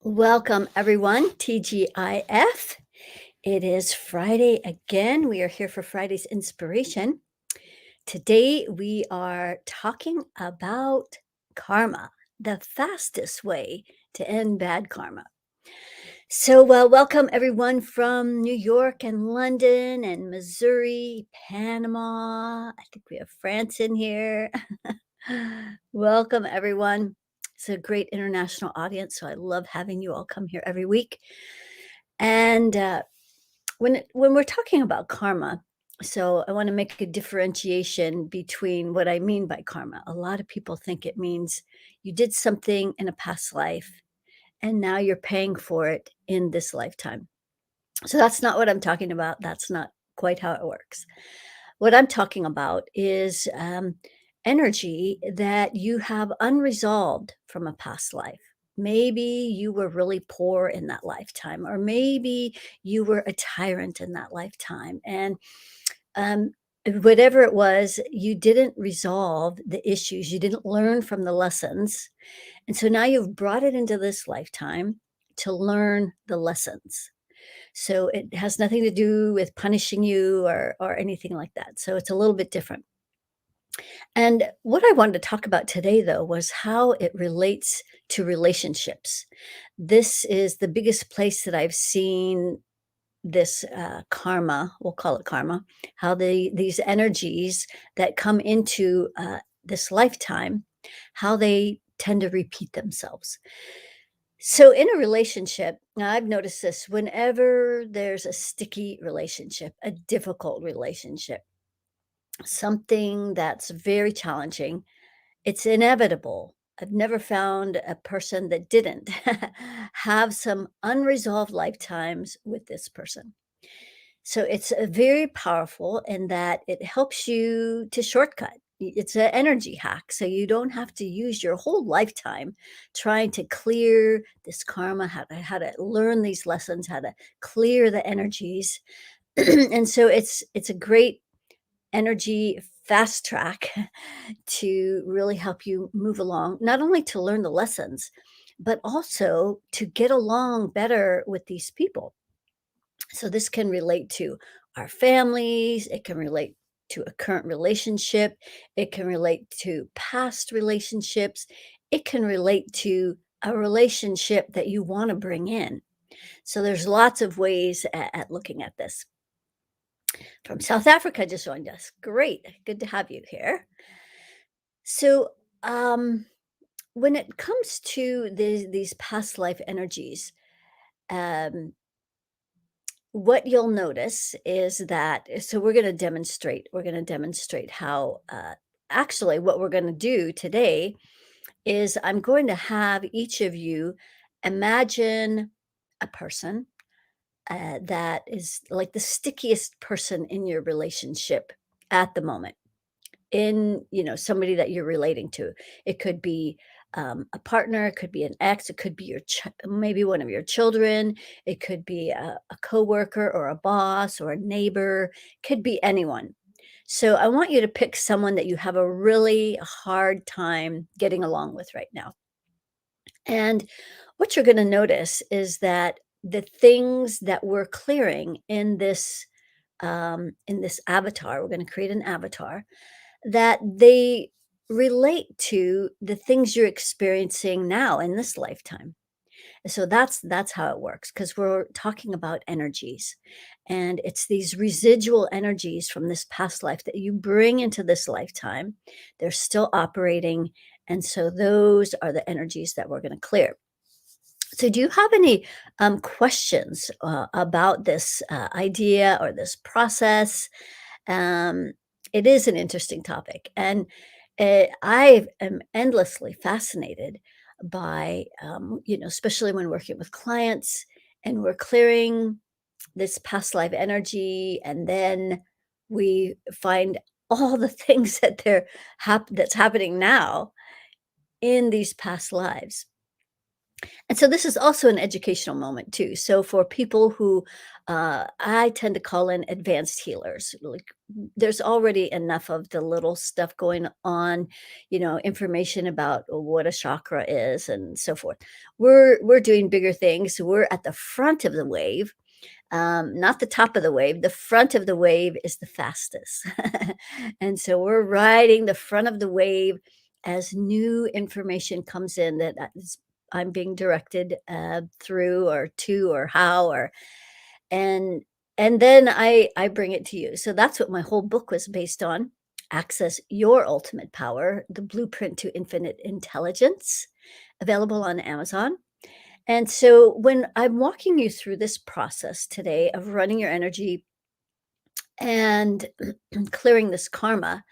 Welcome, everyone. TGIF. It is Friday again. We are here for Friday's inspiration. Today, we are talking about karma, the fastest way to end bad karma. So, welcome everyone from New York and London and Missouri, Panama. I think we have France in here. Welcome, everyone. It's a great international audience, so I love having you all come here every week. And when we're talking about karma, so I want to make a differentiation between what I mean by karma. A lot of people think it means you did something in a past life and now you're paying for it in this lifetime. So that's not what I'm talking about. That's not quite how it works. What I'm talking about is energy that you have unresolved from a past life. Maybe you were really poor in that lifetime, or maybe you were a tyrant in that lifetime. And um, whatever it was, you didn't resolve the issues, you didn't learn from the lessons. And so now you've brought it into this lifetime to learn the lessons. So it has nothing to do with punishing you or anything like that. So it's a little bit different. And what I wanted to talk about today, though, was how it relates to relationships. This is the biggest place that I've seen this karma, we'll call it karma, how these energies that come into this lifetime, how they tend to repeat themselves. So, in a relationship, now I've noticed this whenever there's a sticky relationship, a difficult relationship, something that's very challenging, it's inevitable. I've never found a person that didn't have some unresolved lifetimes with this person. So it's very powerful in that it helps you to shortcut. It's an energy hack. So you don't have to use your whole lifetime trying to clear this karma, how to learn these lessons, how to clear the energies. And so it's a great energy fast track to really help you move along, not only to learn the lessons, but also to get along better with these people. So this can relate to our families, it can relate to a current relationship, it can relate to past relationships, it can relate to a relationship that you want to bring in. So there's lots of ways at looking at this. From South Africa just joined us. Great. Good to have you here. So um when it comes to these past life energies, um what you'll notice is that so we're going to demonstrate how actually what we're going to do today is I'm going to have each of you imagine a person that is like the stickiest person in your relationship at the moment, in somebody that you're relating to. It could be a partner, it could be an ex, it could be maybe one of your children, it could be a coworker or a boss or a neighbor, could be anyone. So I want you to pick someone that you have a really hard time getting along with right now. And what you're going to notice is that the things that we're clearing in this avatar, we're going to create an avatar that they relate to the things you're experiencing now in this lifetime. So that's how it works, because we're talking about energies, and it's these residual energies from this past life that you bring into this lifetime. They're still operating, and so those are the energies that we're going to clear. So do you have any questions about this idea or this process? um, it is an interesting topic, and I am endlessly fascinated by, especially when working with clients and we're clearing this past life energy, and then we find all the things that's happening now in these past lives. And so this is also an educational moment too. So for people who I tend to call in advanced healers, like there's already enough of the little stuff going on, information about what a chakra is and so forth. We're doing bigger things. We're at the front of the wave, not the top of the wave. The front of the wave is the fastest. And so we're riding the front of the wave as new information comes in I'm being directed through or to or how or and and then I bring it to you. So that's what my whole book was based on. Access your ultimate power, the blueprint to infinite intelligence, available on Amazon. And so when I'm walking you through this process today of running your energy and clearing this karma,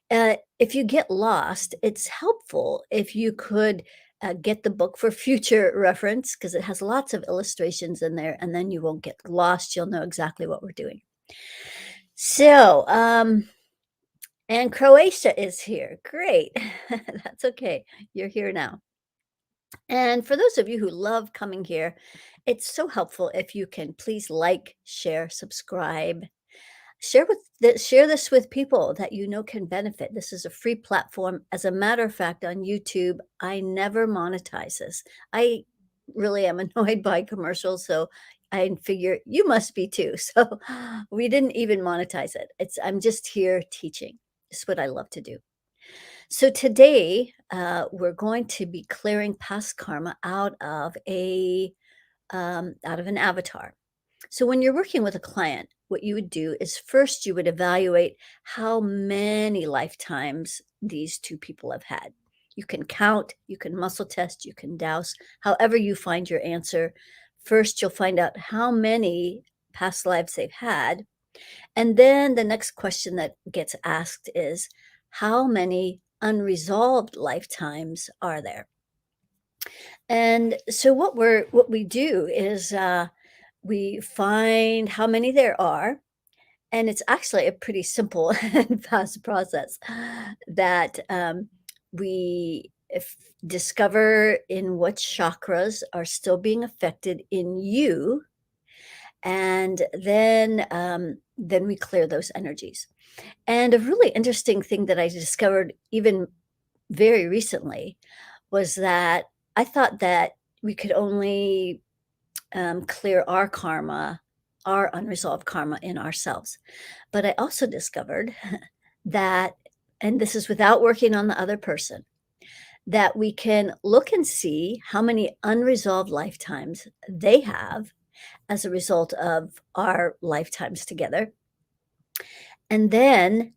if you get lost, it's helpful if you could get the book for future reference because it has lots of illustrations in there, and then you won't get lost. You'll know exactly what we're doing. So, and Croatia is here. Great. That's okay. You're here now. And for those of you who love coming here, it's so helpful if you can please like, share, subscribe. Share this with people that you know can benefit. This is a free platform. As a matter of fact, on YouTube, I never monetize this. I really am annoyed by commercials, so I figure you must be too. So we didn't even monetize it. I'm just here teaching. It's what I love to do. So today, we're going to be clearing past karma out of an avatar. So when you're working with a client, what you would do is first you would evaluate how many lifetimes these two people have had. You can count, you can muscle test, you can dowse, however you find your answer. First, you'll find out how many past lives they've had. And then the next question that gets asked is how many unresolved lifetimes are there? And so what we do is we find how many there are, and it's actually a pretty simple and fast process that we discover in what chakras are still being affected in you, and then we clear those energies. And a really interesting thing that I discovered even very recently was that I thought that we could only clear our karma, our unresolved karma in ourselves. But I also discovered that, and this is without working on the other person, that we can look and see how many unresolved lifetimes they have as a result of our lifetimes together. And then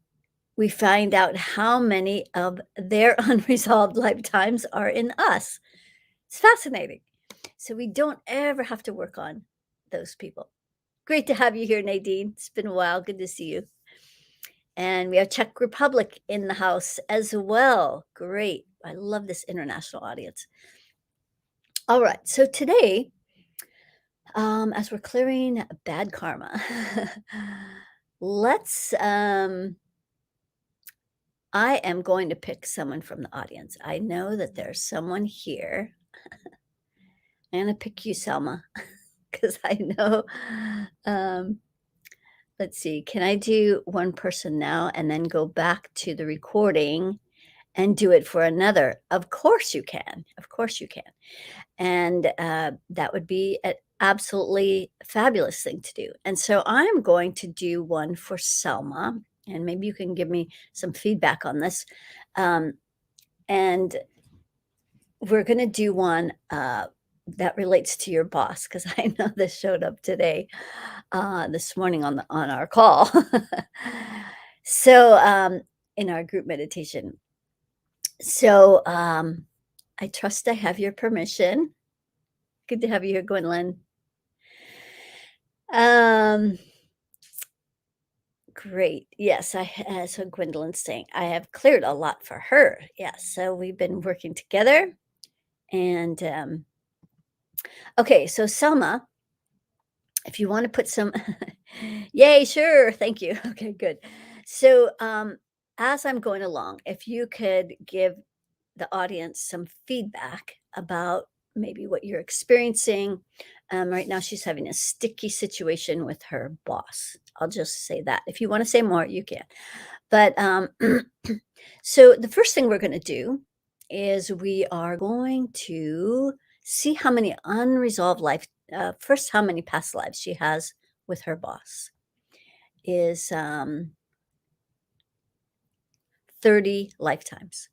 we find out how many of their unresolved lifetimes are in us. It's fascinating. So we don't ever have to work on those people. Great to have you here, Nadine. It's been a while. Good to see you. And we have Czech Republic in the house as well. Great. I love this international audience. All right. So today, as we're clearing bad karma, let's I am going to pick someone from the audience. I know that there's someone here. I'm going to pick you, Selma, because I know. Um, let's see. Can I do one person now and then go back to the recording and do it for another? Of course you can. Of course you can. And that would be an absolutely fabulous thing to do. And so I'm going to do one for Selma, and maybe you can give me some feedback on this. And we're going to do one that relates to your boss because I know this showed up today, this morning on our call. So in our group meditation. So I trust I have your permission. Good to have you here, Gwendolyn. Um, great. Yes, so Gwendolyn's saying I have cleared a lot for her. Yes, so we've been working together, and okay. So Selma, if you want to put some, yay, sure, thank you. Okay, good. So as I'm going along, if you could give the audience some feedback about maybe what you're experiencing. Right now, she's having a sticky situation with her boss. I'll just say that. If you want to say more, you can. But so the first thing we're going to do is we are going to see how many unresolved first, how many past lives she has with her boss is 30 lifetimes.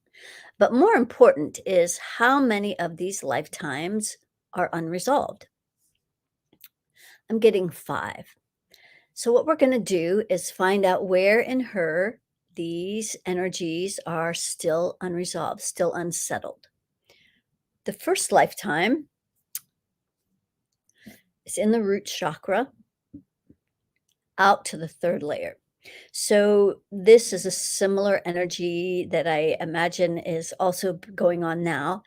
But more important is how many of these lifetimes are unresolved. I'm getting 5. So, what we're going to do is find out where in her these energies are still unresolved, still unsettled. The first lifetime is in the root chakra out to the third layer. So, this is a similar energy that I imagine is also going on now.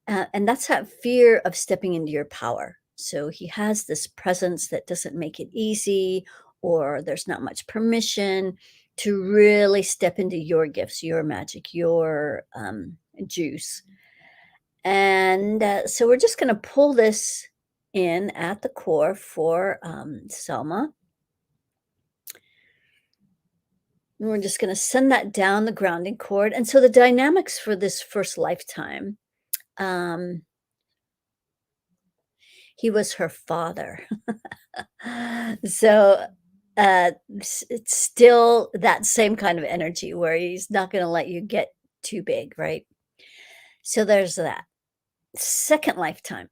And that's that fear of stepping into your power. So he has this presence that doesn't make it easy, or there's not much permission to really step into your gifts, your magic, your juice. And so we're just going to pull this in at the core for Selma. And we're just going to send that down the grounding cord. And so the dynamics for this first lifetime, um, he was her father. So, it's still that same kind of energy where he's not gonna let you get too big, right? So there's that. Second lifetime,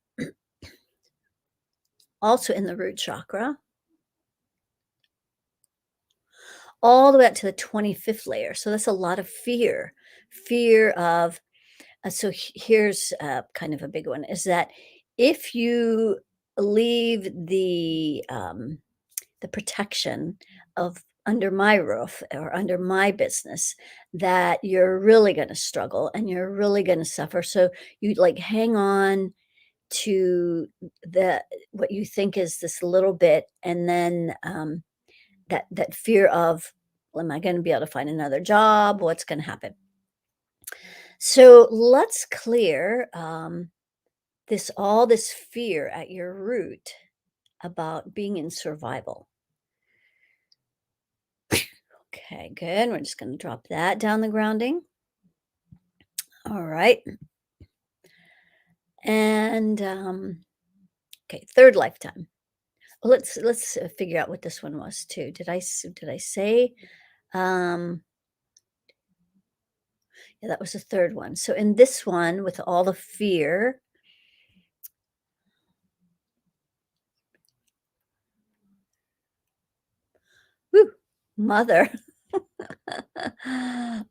also in the root chakra, all the way up to the 25th layer. So that's a lot of fear. Fear of here's, kind of a big one, is that if you leave the protection of under my roof or under my business, that you're really going to struggle and you're really going to suffer. So you like hang on to the what you think is this little bit, and then that fear of, well, am I going to be able to find another job? What's going to happen? So let's clear this fear at your root about being in survival. Okay, good. We're just going to drop that down the grounding. All right. And okay, third lifetime. Well, let's figure out what this one was too. Did I say yeah, that was the third one. So in this one with all the fear, whew, mother.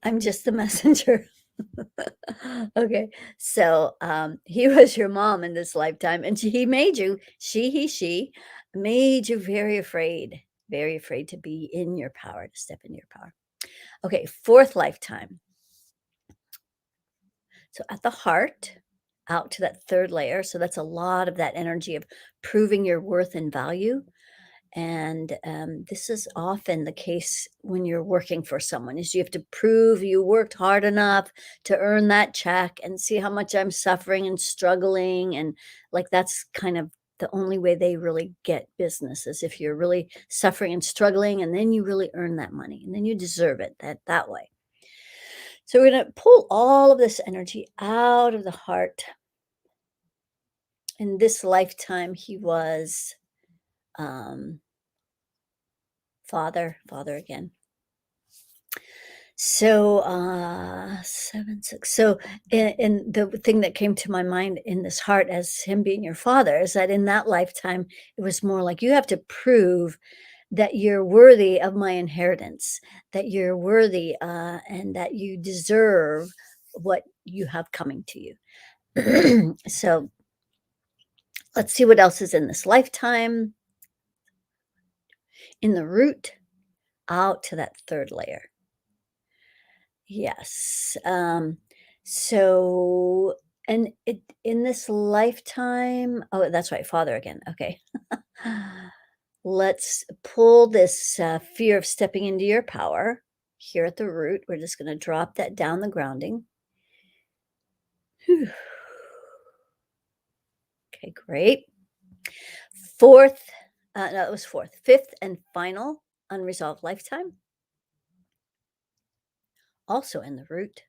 I'm just the messenger. Okay. So, he was your mom in this lifetime, and he made you she made you very afraid to be in your power, to step into your power. Okay, fourth lifetime. So at the heart, out to that third layer. So that's a lot of that energy of proving your worth and value. And this is often the case when you're working for someone, is you have to prove you worked hard enough to earn that check and see how much I'm suffering and struggling. And like that's kind of the only way they really get business, is if you're really suffering and struggling, and then you really earn that money and then you deserve it that way. So we're going to pull all of this energy out of the heart. In this lifetime, he was um, father again. So, 7, 6. So, and the thing that came to my mind in this heart as him being your father is that in that lifetime, it was more like you have to prove that you're worthy of my inheritance, that you're worthy, and that you deserve what you have coming to you. So, let's see what else is in this lifetime. In the root, out to that third layer. Yes. So, and in this lifetime, oh, that's right, father again. Okay. Let's pull this fear of stepping into your power here at the root. We're just going to drop that down the grounding. Whew. Okay, great. Fourth, no, it was fourth. Fifth and final unresolved lifetime, also in the root,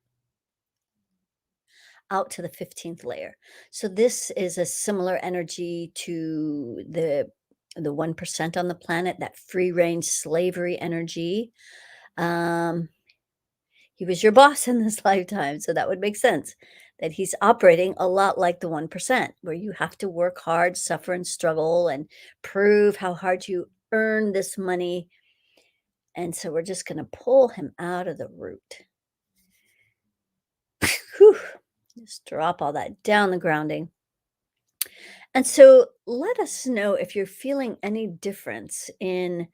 out to the 15th layer. So this is a similar energy to the 1% on the planet, that free range slavery energy. Um, he was your boss in this lifetime, so that would make sense that he's operating a lot like the 1%, where you have to work hard, suffer and struggle, and prove how hard you earn this money. And so we're just going to pull him out of the root. Whew. Just drop all that down the grounding. And so let us know if you're feeling any difference in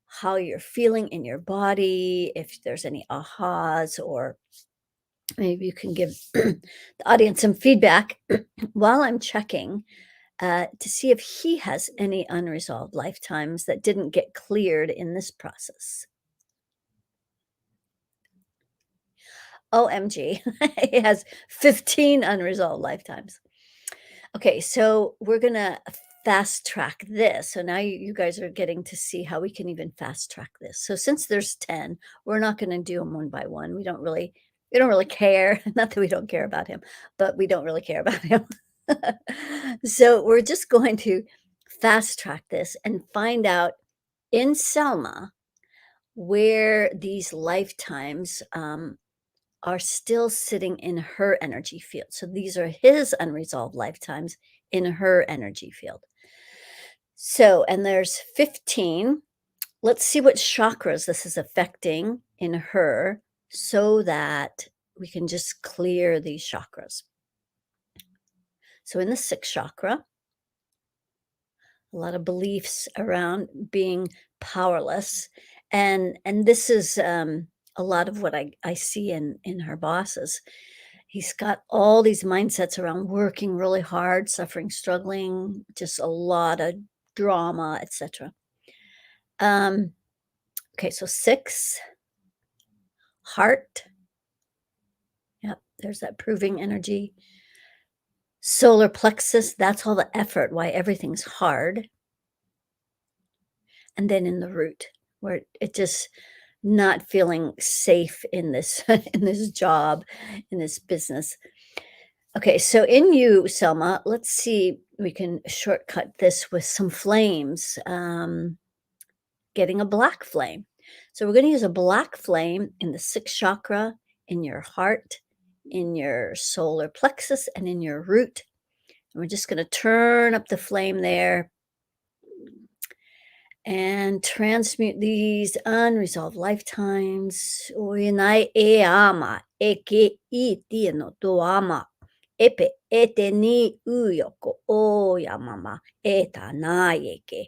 how you're feeling in your body, if there's any ahas, or maybe you can give the audience some feedback while I'm checking to see if he has any unresolved lifetimes that didn't get cleared in this process. OMG, he has 15 unresolved lifetimes. Okay, so we're gonna fast track this. So now you guys are getting to see how we can even fast track this. So since there's 10, we're not gonna do them one by one. We don't really care. Not that we don't care about him, but we don't really care about him. So we're just going to fast track this and find out in Selma where these lifetimes are still sitting in her energy field. So these are his unresolved lifetimes in her energy field. So, and there's 15. Let's see what chakras this is affecting in her so that we can just clear these chakras. So, in the sixth chakra, a lot of beliefs around being powerless, and this is a lot of what I see in her bosses. He's got all these mindsets around working really hard, suffering, struggling, just a lot of drama, etc. Um, okay, so six, heart. Yep, there's that proving energy. Solar plexus, that's all the effort, why everything's hard. And then in the root, where it just not feeling safe in this in this job, in this business. Okay, so in you, Selma, let's see, we can shortcut this with some flames. Getting a black flame. So we're going to use a black flame in the sixth chakra, in your heart, in your solar plexus, and in your root. And we're just going to turn up the flame there and transmute these unresolved lifetimes. Uinai e ama, eke iti no to ama, epe ete ni uyoko o yamama eta naike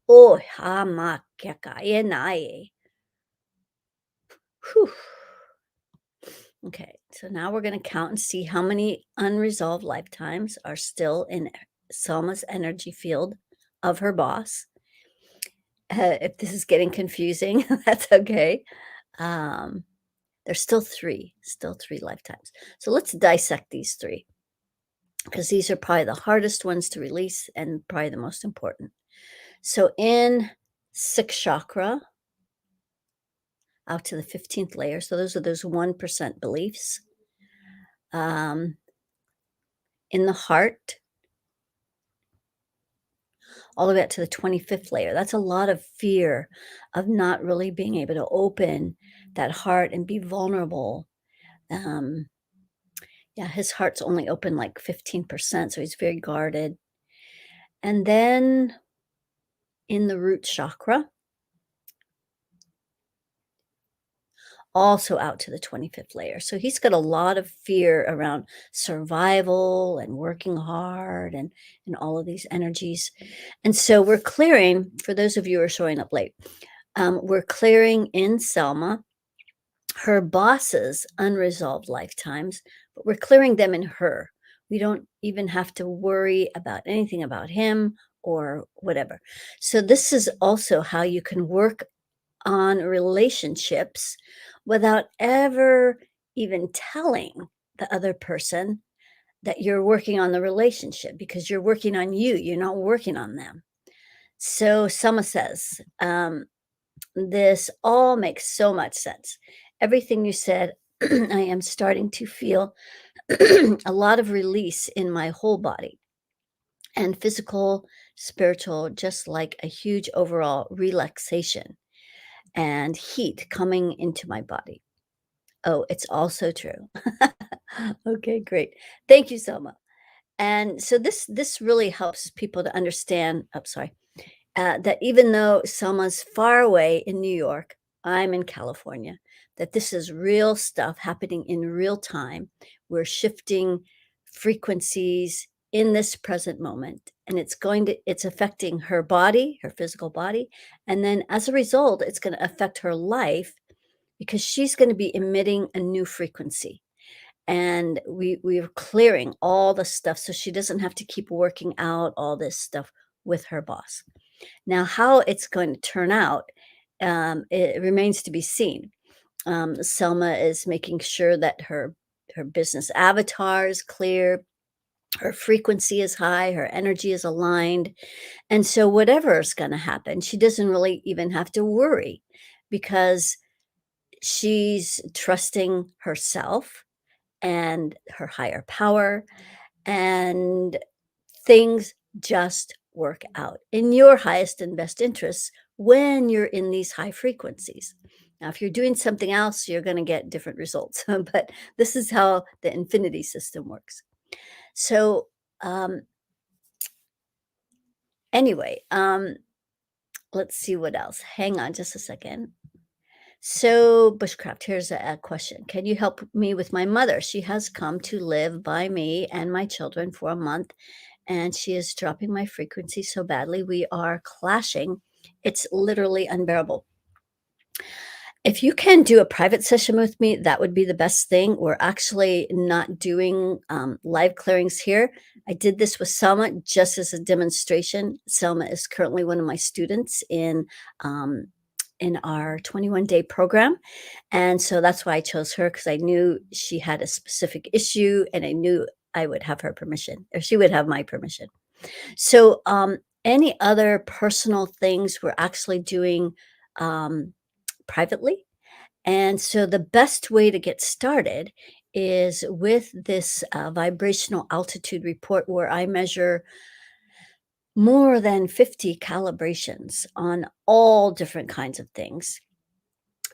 o hama keka e nae. Whew. Okay, so now we're going to count and see how many unresolved lifetimes are still in Selma's energy field of her boss. If this is getting confusing, that's okay. There's still three lifetimes. So let's dissect these three because these are probably the hardest ones to release and probably the most important. So in sixth chakra, out to the 15th layer. So those are those 1% beliefs. In the heart, all the way up to the 25th layer. That's a lot of fear of not really being able to open that heart and be vulnerable. Yeah, his heart's only open like 15%, so he's very guarded. And then in the root chakra, also out to the 25th layer. So he's got a lot of fear around survival and working hard and all of these energies. And so we're clearing, for those of you who are showing up late, we're clearing in Selma her boss's unresolved lifetimes, but we're clearing them in her. We don't even have to worry about anything about him or whatever. So this is also how you can work on relationships without ever even telling the other person that you're working on the relationship because you're working on you, you're not working on them. So Selma says, this all makes so much sense. Everything you said, I am starting to feel a lot of release in my whole body and physical, spiritual, just like a huge overall relaxation and heat coming into my body. Oh, it's also true. Okay, great. Thank you, Selma. And so this really helps people to understand. I'm sorry. That even though Selma's far away in New York, I'm in California, that this is real stuff happening in real time. We're shifting frequencies in this present moment, and it's affecting her body, her physical body. And then as a result, it's going to affect her life because she's going to be emitting a new frequency. And we're clearing all the stuff so she doesn't have to keep working out all this stuff with her boss. Now, how it's going to turn out, it remains to be seen. Selma is making sure that her business avatar is clear, her frequency is high, her energy is aligned, and so whatever is going to happen, she doesn't really even have to worry because she's trusting herself and her higher power, and things just work out in your highest and best interests when you're in these high frequencies. Now, if you're doing something else, you're going to get different results, but this is how the infinity system works. So, um, anyway, let's see what else. Hang on just a second. So, Bushcraft, here's a question. Can you help me with my mother? She has come to live by me and my children for a month, and she is dropping my frequency so badly. We are clashing. It's literally unbearable. If you can do a private session with me, that would be the best thing. We're actually not doing live clearings here. I did this with Selma just as a demonstration. Selma is currently one of my students um, in our 21-day program. And so that's why I chose her, because I knew she had a specific issue and I knew I would have her permission, or she would have my permission. So any other personal things we're actually doing um, privately. And so the best way to get started is with this vibrational altitude report where I measure more than 50 calibrations on all different kinds of things.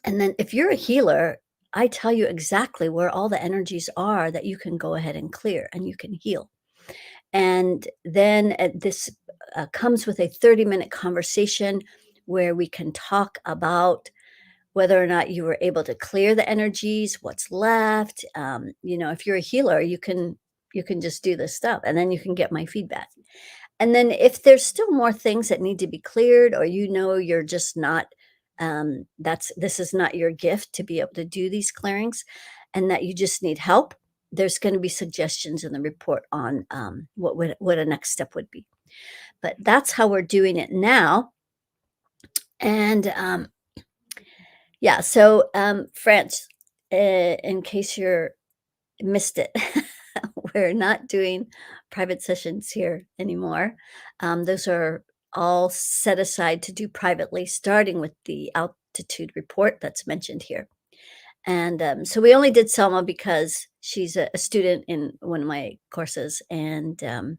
And then if you're a healer, I tell you exactly where all the energies are that you can go ahead and clear and you can heal. And then this comes with a 30-minute conversation where we can talk about whether or not you were able to clear the energies, what's left. If you're a healer, you can just do this stuff, and then you can get my feedback. And then if there's still more things that need to be cleared, or you're just not, this is not your gift to be able to do these clearings, and that you just need help, there's going to be suggestions in the report on what a next step would be. But that's how we're doing it now. And yeah, so France, in case you're missed it, we're not doing private sessions here anymore. Those are all set aside to do privately, starting with the altitude report that's mentioned here. And so we only did Selma because she's a student in one of my courses. So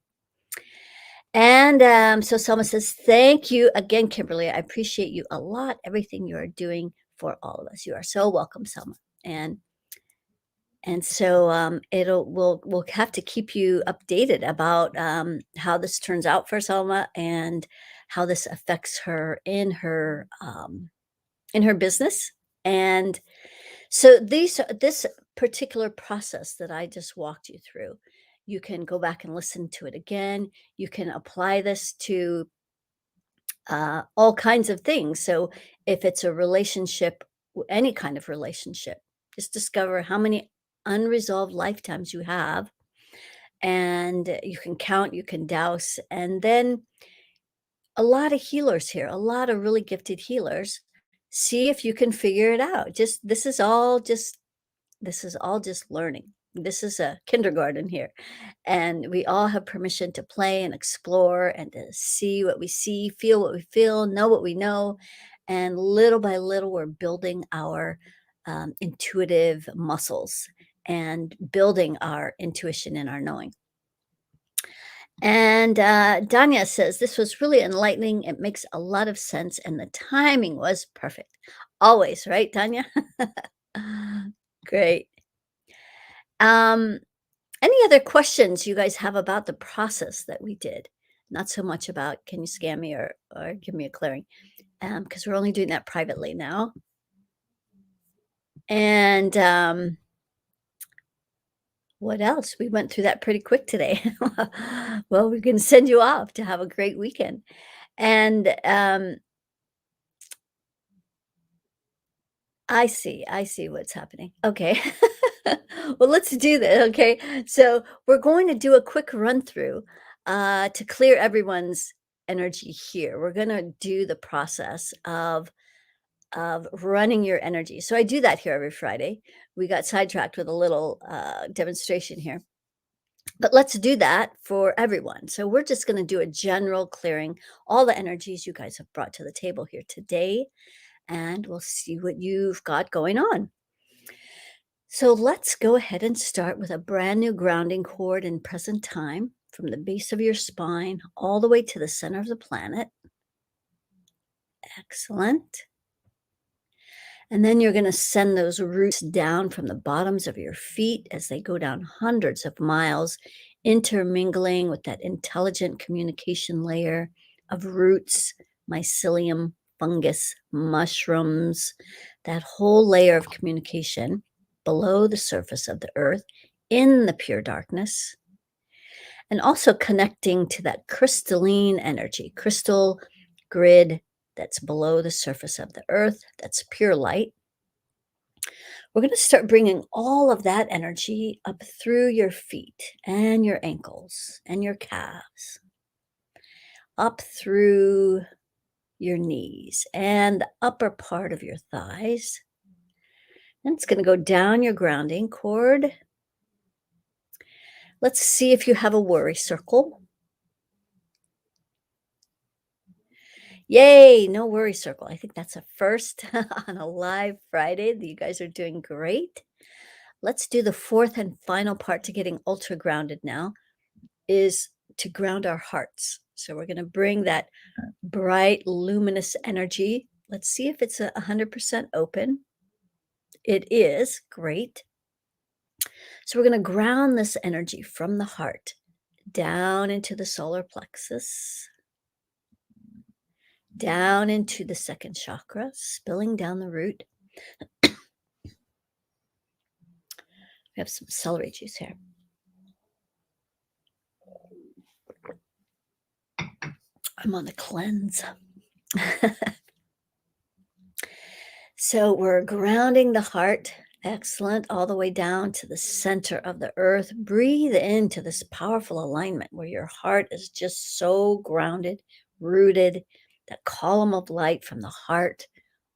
Selma says, thank you again, Kimberly. I appreciate you a lot. Everything you are doing for all of us. You are so welcome, Selma. And so we'll have to keep you updated about how this turns out for Selma and how this affects her in her business. And so this particular process that I just walked you through, you can go back and listen to it again. You can apply this to all kinds of things. So if it's a relationship, any kind of relationship, just discover how many unresolved lifetimes you have, and you can count, you can douse, and then a lot of healers here, a lot of really gifted healers. See if you can figure it out. This is all just learning. This is a kindergarten here, and we all have permission to play and explore and to see what we see, feel what we feel, know what we know, and little by little, we're building our intuitive muscles and building our intuition and our knowing. And Danya says, this was really enlightening. It makes a lot of sense, and the timing was perfect. Always, right, Danya? Great. Um, any other questions you guys have about the process that we did? Not so much about can you scam me or give me a clearing, because we're only doing that privately now. And what else? We went through that pretty quick today. Well, we're going to send you off to have a great weekend. And I see what's happening. Okay. Well, let's do that, okay? So, we're going to do a quick run through, to clear everyone's energy here. We're gonna do the process of running your energy. So, I do that here every Friday. We got sidetracked with a little, demonstration here, but let's do that for everyone. So, we're just gonna do a general clearing, all the energies you guys have brought to the table here today, and we'll see what you've got going on. So let's go ahead and start with a brand new grounding cord in present time from the base of your spine all the way to the center of the planet. Excellent. And then you're going to send those roots down from the bottoms of your feet as they go down hundreds of miles, intermingling with that intelligent communication layer of roots, mycelium, fungus, mushrooms, that whole layer of communication below the surface of the earth in the pure darkness, and also connecting to that crystalline energy, crystal grid that's below the surface of the earth, that's pure light. We're going to start bringing all of that energy up through your feet and your ankles and your calves, up through your knees and the upper part of your thighs. Then it's going to go down your grounding cord. Let's see if you have a worry circle. Yay, no worry circle. I think that's a first on a live Friday. You guys are doing great. Let's do the fourth and final part to getting ultra grounded now is to ground our hearts. So we're going to bring that bright, luminous energy. Let's see if it's 100% open. It is. Great. So we're going to ground this energy from the heart down into the solar plexus, down into the second chakra, spilling down the root. We have some celery juice here. I'm on a cleanse. So we're grounding the heart. Excellent. All the way down to the center of the earth. Breathe into this powerful alignment where your heart is just so grounded, rooted, that column of light from the heart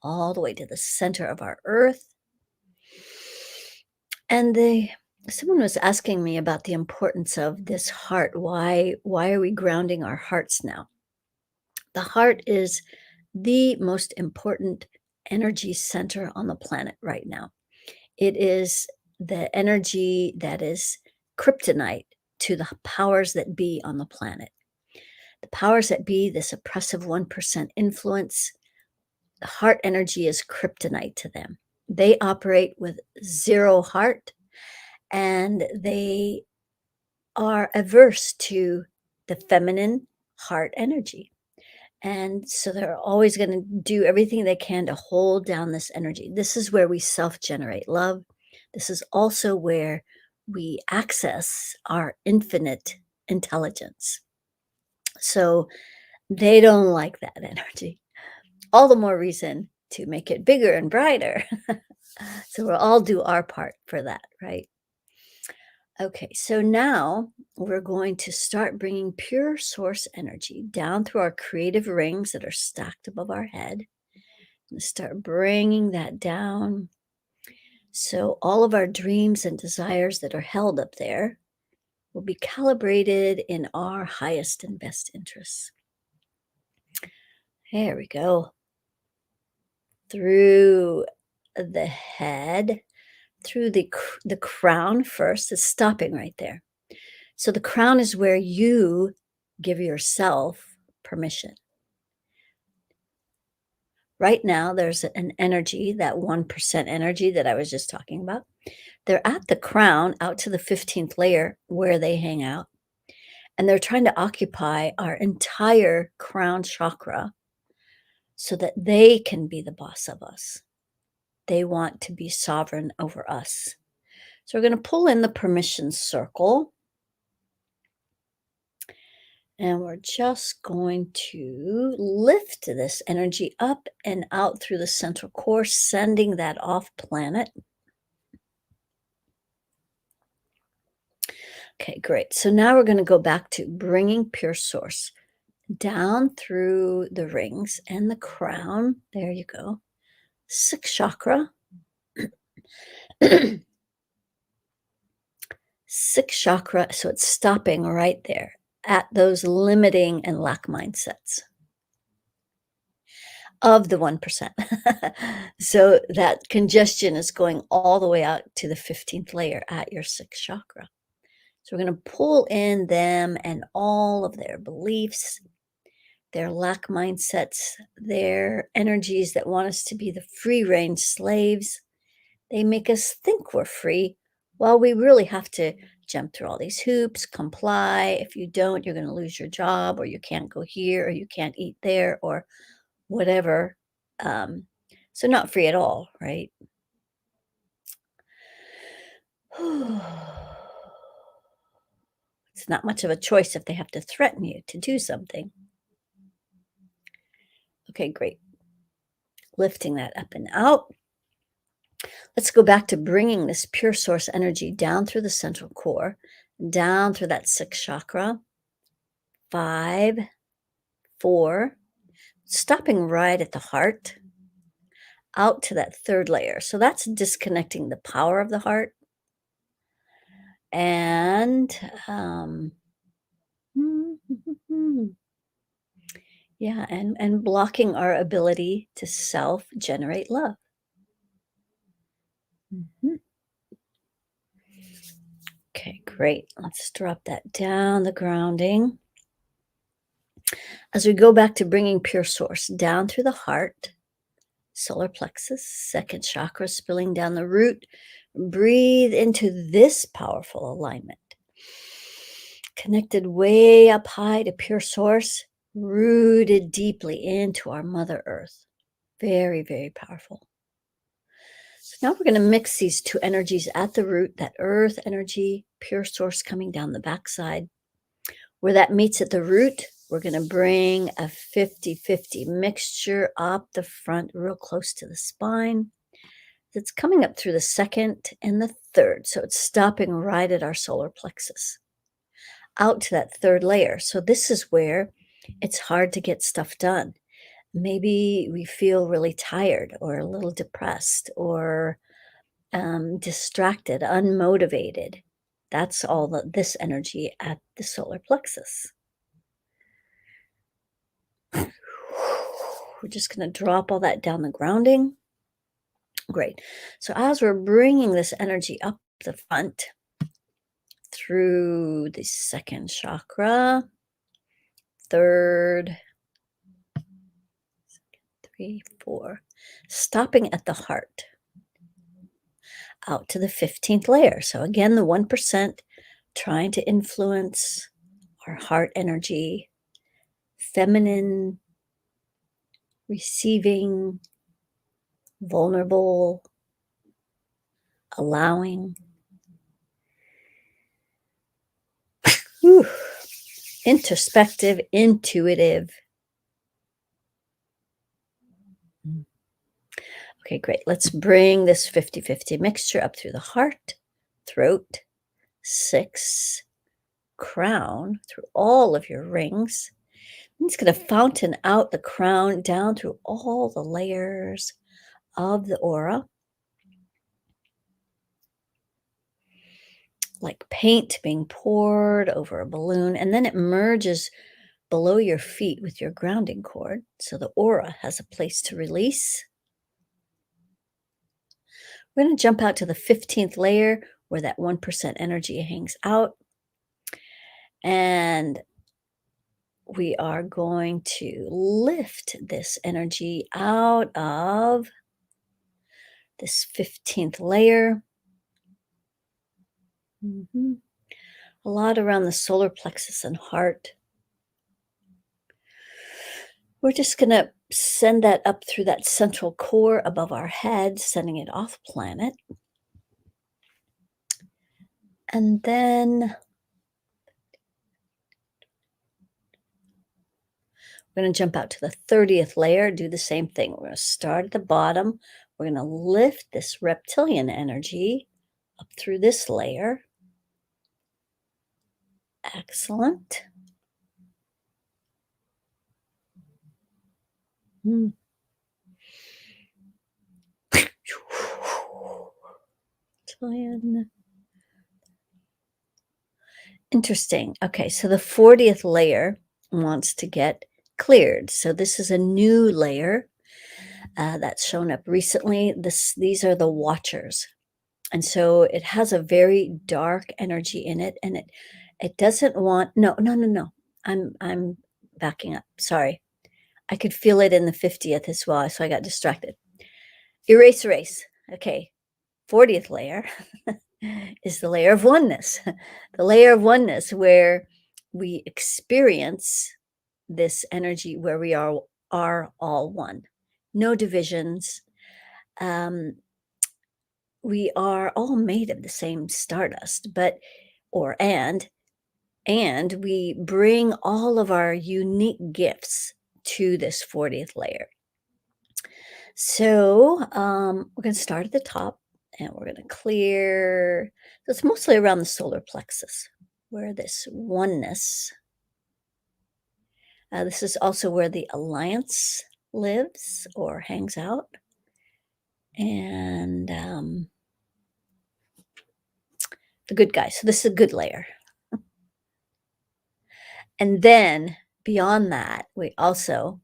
all the way to the center of our earth. And someone was asking me about the importance of this heart. Why are we grounding our hearts now? The heart is the most important energy center on the planet right now. It is the energy that is kryptonite to the powers that be on the planet. The powers that be, this oppressive 1% influence, the heart energy is kryptonite to them. They operate with zero heart, and they are averse to the feminine heart energy. And so they're always going to do everything they can to hold down this energy. This is where we self generate love. This is also where we access our infinite intelligence. So they don't like that energy. All the more reason to make it bigger and brighter. So we'll all do our part for that, right? Okay, so now we're going to start bringing pure source energy down through our creative rings that are stacked above our head. And start bringing that down So all of our dreams and desires that are held up there will be calibrated in our highest and best interests. There we go. Through the head, through the crown first. It's stopping right there. So the crown is where you give yourself permission. Right now, there's an energy, that 1% energy that I was just talking about. They're at the crown, out to the 15th layer where they hang out, and they're trying to occupy our entire crown chakra so that they can be the boss of us. They want to be sovereign over us. So we're going to pull in the permission circle. And we're just going to lift this energy up and out through the central core, sending that off planet. Okay, great. So now we're going to go back to bringing pure source down through the rings and the crown. There you go. Sixth chakra. Sixth chakra. So it's stopping right there at those limiting and lack mindsets of the 1%. So that congestion is going all the way out to the 15th layer at your sixth chakra. So we're going to pull in them and all of their beliefs, their lack mindsets, their energies that want us to be the free range slaves. They make us think we're free while we really have to jump through all these hoops, comply. If you don't, you're going to lose your job, or you can't go here, or you can't eat there, or whatever. So not free at all, right? It's not much of a choice if they have to threaten you to do something. Okay, great. Lifting that up and out. Let's go back to bringing this pure source energy down through the central core, down through that sixth chakra. 5, 4, stopping right at the heart, out to that third layer. So that's disconnecting the power of the heart. And yeah, and blocking our ability to self-generate love. Mhm. Okay, great. Let's drop that down, the grounding. As we go back to bringing pure source down through the heart, solar plexus, second chakra, spilling down the root, breathe into this powerful alignment. Connected way up high to pure source, rooted deeply into our Mother Earth. Very, very powerful. So now we're going to mix these two energies at the root, that earth energy, pure source coming down the backside. Where that meets at the root, we're going to bring a 50-50 mixture up the front, real close to the spine. It's coming up through the second and the third. So it's stopping right at our solar plexus, out to that third layer. So this is where it's hard to get stuff done. Maybe we feel really tired or a little depressed or distracted, unmotivated. That's all this energy at the solar plexus. We're just going to drop all that down the grounding. Great. So as we're bringing this energy up the front through the second chakra, third, 3, 4, stopping at the heart, out to the 15th layer. So again, the 1% trying to influence our heart energy, feminine, receiving, vulnerable, allowing. Whew. Introspective, intuitive. Okay, great. Let's bring this 50-50 mixture up through the heart, throat, 6, crown, through all of your rings. It's going to fountain out the crown down through all the layers of the aura. like paint being poured over a balloon, and then it merges below your feet with your grounding cord. So the aura has a place to release. We're going to jump out to the 15th layer where that 1% energy hangs out. And we are going to lift this energy out of this 15th layer. A lot around the solar plexus and heart. We're just going to send that up through that central core above our head, sending it off planet. And then we're going to jump out to the 30th layer, do the same thing. We're going to start at the bottom. We're going to lift this reptilian energy up through this layer. Excellent. Reptilian. Interesting. Okay, so the 40th layer wants to get cleared. So this is a new layer that's shown up recently. These are the Watchers. And so it has a very dark energy in it, and it doesn't want no. I'm backing up. Sorry. I could feel it in the 50th as well, so I got distracted. Erase. Okay. 40th layer is the layer of oneness. The layer of oneness where we experience this energy where we are all one. No divisions. We are all made of the same stardust, and we bring all of our unique gifts to this 40th layer. So we're going to start at the top, and we're going to clear. So it's mostly around the solar plexus, where this oneness. This is also where the alliance lives or hangs out. And the good guys. So this is a good layer. And then beyond that, we also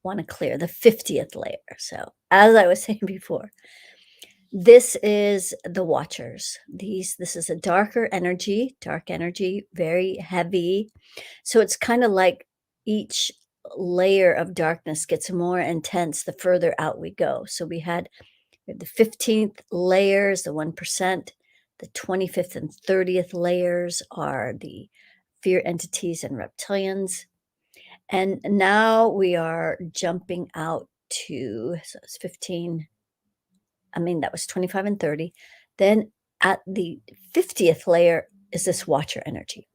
want to clear the 50th layer. So as I was saying before, this is the Watchers. This is a dark energy, very heavy. So it's kind of like each layer of darkness gets more intense the further out we go. So we have the 15th layers, the 1%, the 25th and 30th layers are the fear entities and reptilians. And now we are jumping out to, so it's 15, that was 25 and 30. Then at the 50th layer is this Watcher energy.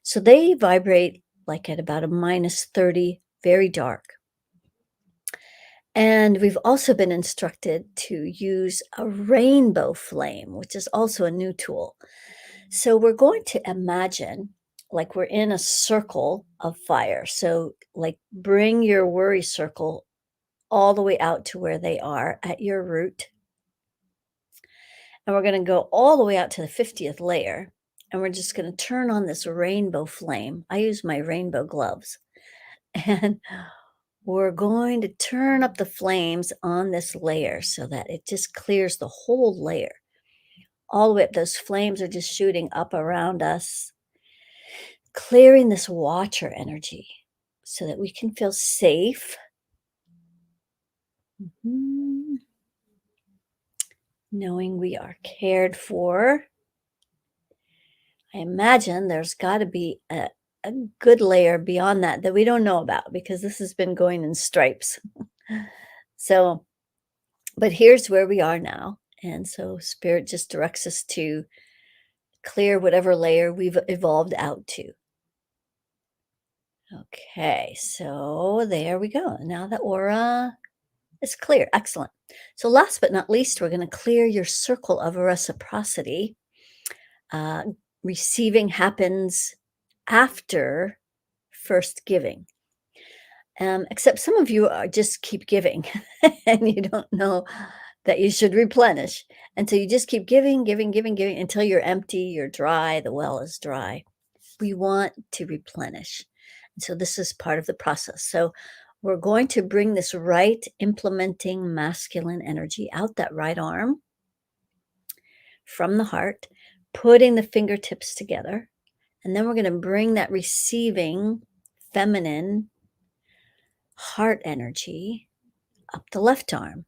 So they vibrate like at about a -30, very dark. And we've also been instructed to use a rainbow flame, which is also a new tool. So we're going to imagine like we're in a circle of fire. So like bring your worry circle all the way out to where they are at your root. And we're going to go all the way out to the 50th layer. And we're just going to turn on this rainbow flame. I use my rainbow gloves. And we're going to turn up the flames on this layer so that it just clears the whole layer. All the way up, those flames are just shooting up around us, clearing this Watcher energy so that we can feel safe. Knowing we are cared for. I imagine there's got to be a good layer beyond that we don't know about because this has been going in stripes. So, but here's where we are now. And so Spirit just directs us to clear whatever layer we've evolved out to. Okay, so there we go. Now the aura is clear. Excellent. So last but not least, we're going to clear your circle of reciprocity. Receiving happens after first giving. Except some of you just keep giving and you don't know that you should replenish. And so you just keep giving, giving, giving, giving until you're empty, you're dry, the well is dry. We want to replenish. And so this is part of the process. So we're going to bring this right implementing masculine energy out that right arm from the heart, putting the fingertips together. And then we're going to bring that receiving feminine heart energy up the left arm.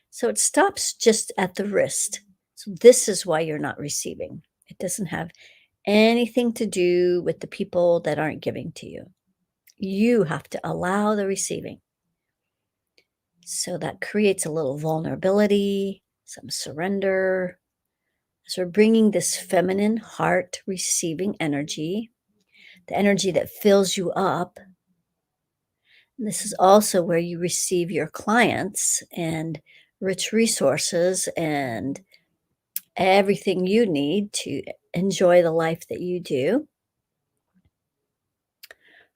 So it stops just at the wrist. So this is why you're not receiving. It doesn't have anything to do with the people that aren't giving to you. You have to allow the receiving. So that creates a little vulnerability, some surrender. So we're bringing this feminine heart receiving energy, the energy that fills you up. And this is also where you receive your clients and rich resources and everything you need to enjoy the life that you do.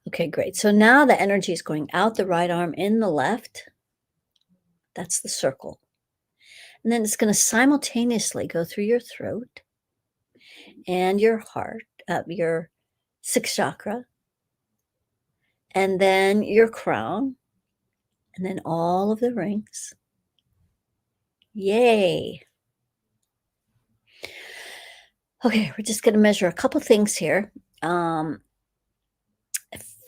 Okay, great. So now the energy is going out the right arm in the left. That's the circle. And then it's going to simultaneously go through your throat and your heart, your sixth chakra, and then your crown, and then all of the rings. Yay. Okay, we're just going to measure a couple things here.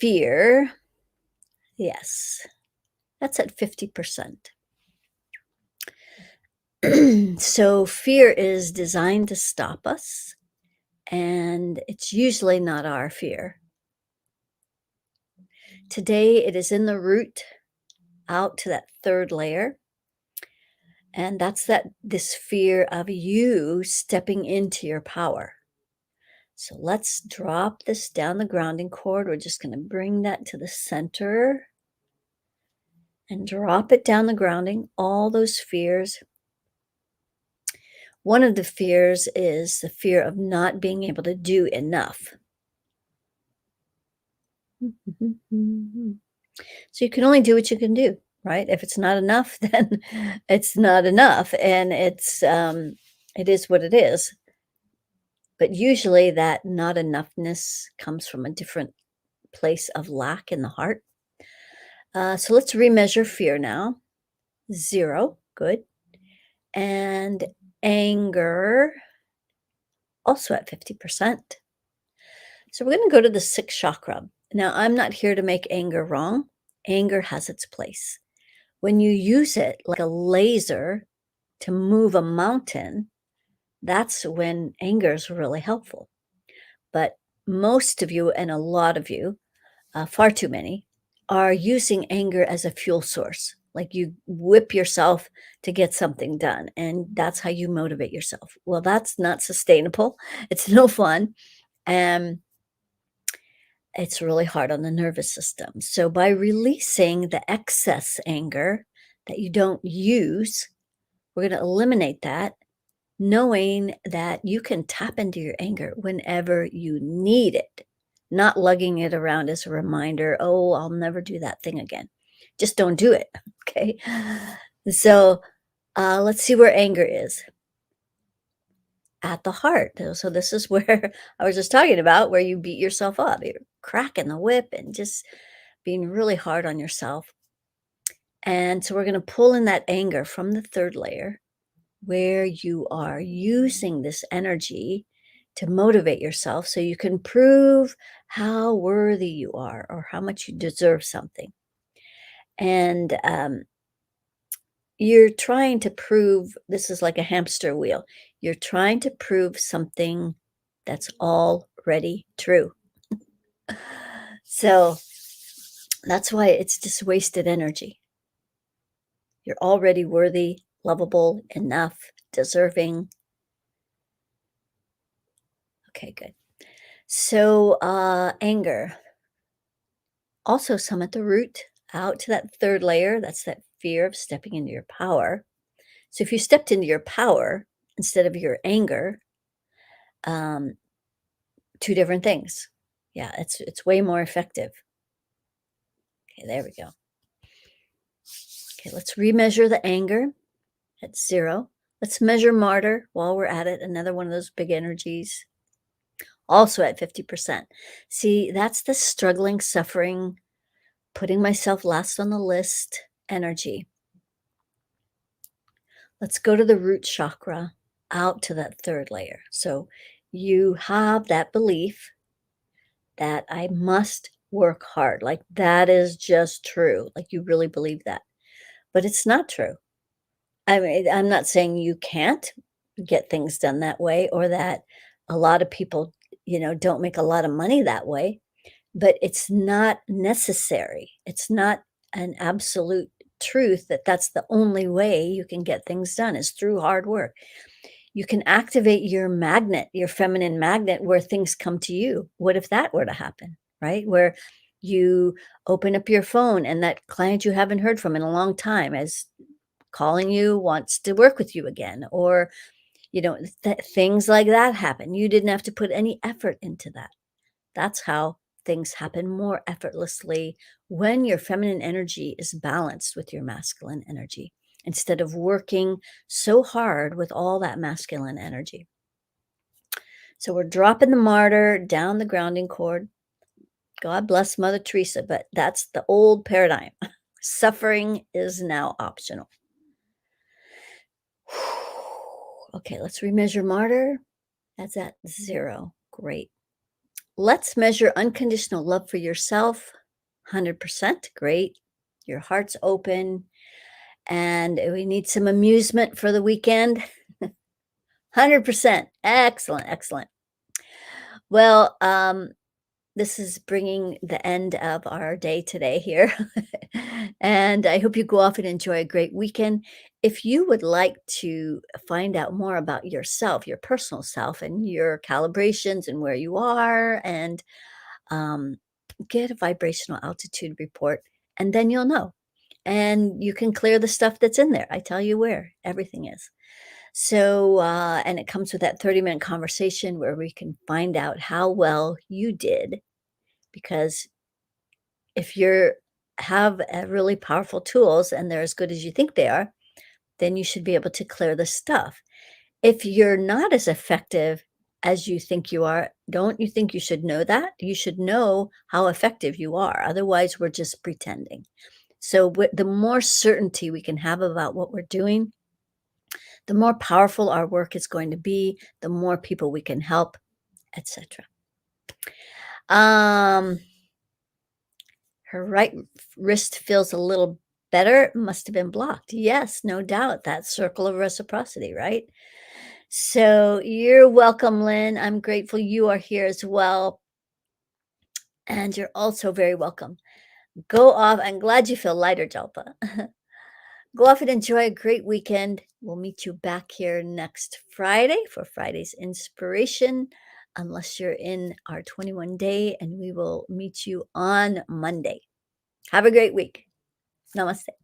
Fear, yes, that's at 50%. So fear is designed to stop us, and it's usually not our fear. Today, it is in the root out to that third layer. And that's this fear of you stepping into your power. So let's drop this down the grounding cord. We're just going to bring that to the center and drop it down the grounding, all those fears. One of the fears is the fear of not being able to do enough. So you can only do what you can do, right? If it's not enough, then it's not enough, and it is what it is. But usually that not enoughness comes from a different place of lack in the heart. So let's remeasure fear now. 0, good. And anger, also at 50%. So we're going to go to the sixth chakra. Now, I'm not here to make anger wrong. Anger has its place. When you use it like a laser to move a mountain, that's when anger is really helpful. But most of you, and a lot of you, far too many, are using anger as a fuel source. Like you whip yourself to get something done, and that's how you motivate yourself. Well, that's not sustainable. It's no fun. And it's really hard on the nervous system. So by releasing the excess anger that you don't use, we're going to eliminate that, knowing that you can tap into your anger whenever you need it, not lugging it around as a reminder, oh, I'll never do that thing again. Just don't do it. Okay. So let's see where anger is. At the heart. So this is where I was just talking about, where you beat yourself up. You're cracking the whip and just being really hard on yourself. And so we're going to pull in that anger from the third layer, where you are using this energy to motivate yourself so you can prove how worthy you are or how much you deserve something. And you're trying to prove, this is like a hamster wheel. You're trying to prove something that's already true. So that's why it's just wasted energy. You're already worthy, lovable, enough, deserving. Okay, good. So anger. Also some at the root, out to that third layer. That's that fear of stepping into your power. So if you stepped into your power instead of your anger, two different things. Yeah, it's way more effective. Okay, there we go. Okay, let's remeasure the anger. at 0. Let's measure martyr while we're at it, another one of those big energies, also at 50%. See, that's the struggling, suffering, putting myself last on the list energy. Let's go to the root chakra, out to that third layer. So you have that belief that I must work hard. Like that is just true. Like you really believe that. But it's not true. I mean, I'm not saying you can't get things done that way or that a lot of people, don't make a lot of money that way, but it's not necessary. It's not an absolute truth that that's the only way you can get things done is through hard work. You can activate your magnet, your feminine magnet, where things come to you. What if that were to happen, right? Where you open up your phone and that client you haven't heard from in a long time is calling you, wants to work with you again, or, things like that happen. You didn't have to put any effort into that. That's how things happen more effortlessly when your feminine energy is balanced with your masculine energy instead of working so hard with all that masculine energy. So we're dropping the martyr down the grounding cord. God bless Mother Teresa, but that's the old paradigm. Suffering is now optional. Okay, let's remeasure martyr. That's at 0. Great. Let's measure unconditional love for yourself. 100%. Great. Your heart's open. And we need some amusement for the weekend. 100%. Excellent. Excellent. Well, this is bringing the end of our day today here. And I hope you go off and enjoy a great weekend. If you would like to find out more about yourself, your personal self, and your calibrations and where you are, and um, get a vibrational altitude report, and then you'll know. And you can clear the stuff that's in there. I tell you where everything is. So, and it comes with that 30-minute conversation where we can find out how well you did. Because if you're have really powerful tools and they're as good as you think they are, then you should be able to clear the stuff. If you're not as effective as you think you are, don't you think you should know that? You should know how effective you are. Otherwise, we're just pretending. So, the more certainty we can have about what we're doing, the more powerful our work is going to be, the more people we can help, etc. Um, Her right wrist feels a little better. Must have been blocked. Yes, no doubt. That circle of reciprocity, right? So you're welcome, Lynn. I'm grateful you are here as well. And you're also very welcome. Go off. I'm glad you feel lighter, Jalpa. Go off and enjoy a great weekend. We'll meet you back here next Friday for Friday's inspiration, unless you're in our 21 day, and we will meet you on Monday. Have a great week. Namaste.